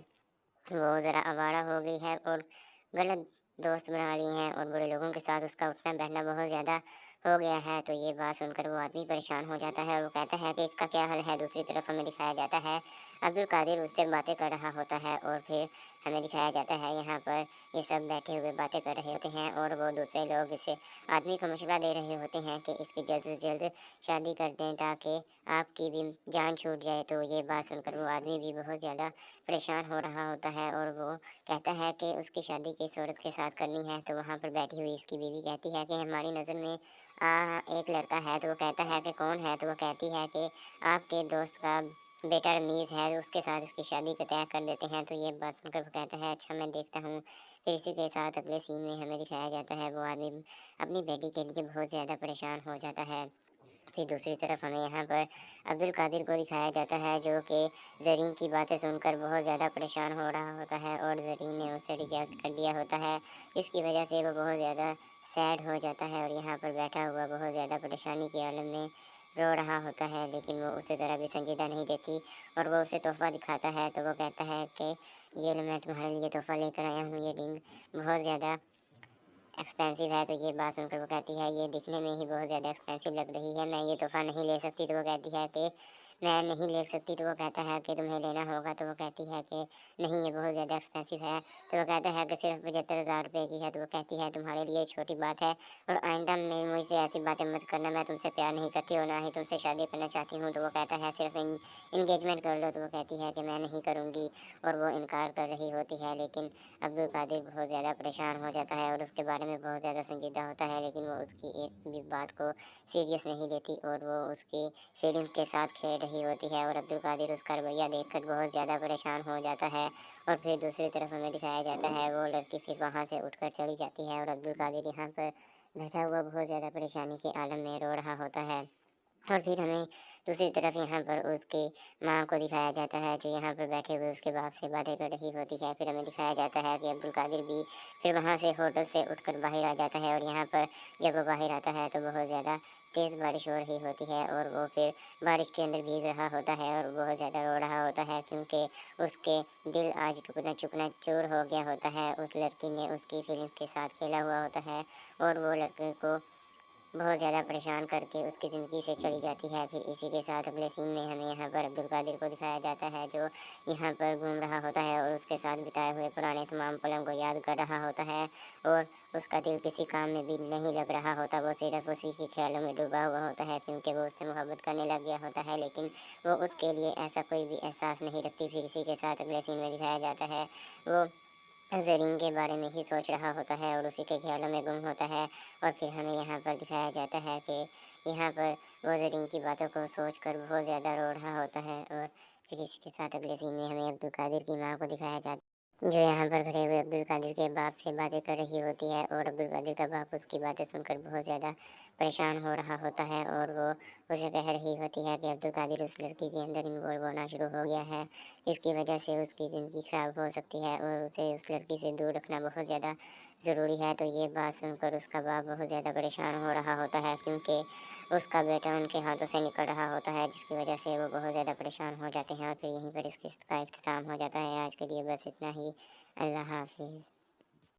वो ज़रा आवारा हो गई है और गलत दोस्त बना ली हैं और बड़े लोगों के साथ उसका उठना बैठना बहुत ज़्यादा हो गया है। तो ये बात सुनकर वो आदमी परेशान हो जाता है और वो कहता है कि इसका क्या हल है। दूसरी तरफ हमें दिखाया जाता है अब्दुल कादिर उससे बातें कर रहा होता है और फिर हमें दिखाया जाता है यहाँ पर ये सब बैठे हुए बातें कर रहे होते हैं और वो दूसरे लोग इसे आदमी को मशवरा दे रहे होते हैं कि इसकी जल्द से जल्द शादी कर दें ताकि आपकी भी जान छूट जाए। तो ये बात सुनकर वो आदमी भी बहुत ज़्यादा परेशान हो रहा होता है और वो कहता है कि उसकी शादी किस औरत के साथ करनी है। तो वहाँ पर बैठी हुई इसकी बीवी कहती है कि हमारी नज़र में एक लड़का है। तो वो कहता है कि कौन है। तो वो कहती है कि आपके दोस्त का बेटा रमीज़ है, उसके साथ इसकी शादी का तय कर देते हैं। तो ये बात सुनकर वो कहता है अच्छा मैं देखता हूँ। फिर इसी के साथ अगले सीन में हमें दिखाया जाता है वो आदमी अपनी बेटी के लिए बहुत ज़्यादा परेशान हो जाता है। फिर दूसरी तरफ हमें यहाँ पर अब्दुल कादिर को दिखाया जाता है जो कि ज़रीन की बातें सुनकर बहुत ज़्यादा परेशान हो रहा होता है और ज़रीन ने उसे रिजेक्ट कर दिया होता है, जिसकी वजह से वो बहुत ज़्यादा सैड हो जाता है और यहाँ पर बैठा हुआ बहुत ज़्यादा परेशानी के आलम में रो रहा होता है। लेकिन वो उसे ज़रा भी संजीदा नहीं देती और वो उसे तोहफ़ा दिखाता है। तो वो कहता है कि ये लो, मैं तुम्हारे लिए तोहफ़ा लेकर आया हूँ, ये रिंग बहुत ज़्यादा एक्सपेंसिव है। तो ये बात सुनकर वो कहती है ये दिखने में ही बहुत ज़्यादा एक्सपेंसिव लग रही है, मैं ये तोहफ़ा नहीं ले सकती। तो वो कहती है कि मैं नहीं ले सकती। तो वो कहता है कि तुम्हें लेना होगा। तो वो कहती है कि नहीं, ये बहुत ज़्यादा एक्सपेंसिव है। तो वो कहता है कि सिर्फ 75,000 रुपये की है। तो वो कहती है तुम्हारे लिए छोटी बात है और आइंदा में मुझसे ऐसी बातें मत करना, मैं तुमसे प्यार नहीं करती और ना ही तुमसे शादी करना चाहती हूँ। तो वो कहता है सिर्फ इंगेजमेंट कर लो। तो वो कहती है कि मैं नहीं करूँगी और वो इनकार कर रही होती है। लेकिन अब्दुल कादिर बहुत ज़्यादा परेशान हो जाता है और उसके बारे में बहुत ज़्यादा संजीदा होता है, लेकिन वो उसकी एक भी बात को सीरियस नहीं लेती और वो उसकी फीलिंग्स के साथ खेल रही होती है। और अब्दुल कादिर उसका रवैया देखकर बहुत ज़्यादा परेशान हो जाता है। और फिर दूसरी तरफ हमें दिखाया जाता है वो लड़की फिर वहाँ से उठकर चली जाती है और अब्दुल कादिर यहाँ पर बैठा हुआ बहुत ज़्यादा परेशानी के आलम में रो रहा होता है। और फिर हमें दूसरी तरफ यहाँ पर उसकी माँ को दिखाया जाता है जो यहाँ पर बैठे हुए उसके बाप से बातें कर रही होती है। फिर हमें दिखाया जाता है कि अब्दुल कादिर भी फिर वहाँ से होटल से उठकर बाहर आ जाता है और यहाँ पर जब वो बाहर आता है तो बहुत ज़्यादा तेज़ बारिश हो रही होती है और वो फिर बारिश के अंदर भीग रहा होता है और बहुत ज़्यादा रो रहा होता है क्योंकि उसके दिल आज टुकना चुकना चूर हो गया होता है। उस लड़की ने उसकी फीलिंग्स के साथ खेला हुआ होता है और वो लड़के को बहुत ज़्यादा परेशान करके उसकी ज़िंदगी से चली जाती है। फिर इसी के साथ अगले सीन में हमें यहाँ पर अब्दुल कादिर को दिखाया जाता है जो यहाँ पर घूम रहा होता है और उसके साथ बिताए हुए पुराने तमाम पलों को याद कर रहा होता है और उसका दिल किसी काम में भी नहीं लग रहा होता। वो सिर्फ उसी के ख्यालों में डूबा हुआ होता है क्योंकि वो उससे मोहब्बत करने लग गया होता है, लेकिन वो उसके लिए ऐसा कोई भी एहसास नहीं रखती। फिर इसी के साथ अगले सीन में दिखाया जाता है वो ज़रीन के बारे में ही सोच रहा होता है और उसी के ख्यालों में गुम होता है। और फिर हमें यहाँ पर दिखाया जाता है कि यहाँ पर वो ज़रीन की बातों को सोचकर बहुत ज़्यादा रो रहा होता है। और फिर इसी के साथ अगले सीन में हमें अब्दुल कादिर की माँ को दिखाया जाता है जो यहाँ पर खड़े हुए अब्दुल कादिर के बाप से बातें कर रही होती है और अब्दुल कादिर का बाप उसकी बातें सुनकर बहुत ज़्यादा परेशान हो रहा होता है और वो उसे कह रही होती है कि अब्दुल कादिर उस लड़की के अंदर इन्वॉल्व होना शुरू हो गया है, इसकी वजह से उसकी ज़िंदगी ख़राब हो सकती है और उसे उस लड़की से दूर रखना बहुत ज़्यादा ज़रूरी है। तो ये बात सुनकर उसका बाप बहुत ज़्यादा परेशान हो रहा होता है क्योंकि उसका बेटा उनके हाथों से निकल रहा होता है, जिसकी वजह से वो बहुत ज़्यादा परेशान हो जाते हैं। और फिर यहीं पर इसका इख्तिताम हो जाता है। आज के लिए बस इतना ही। अल्लाह हाफिज़।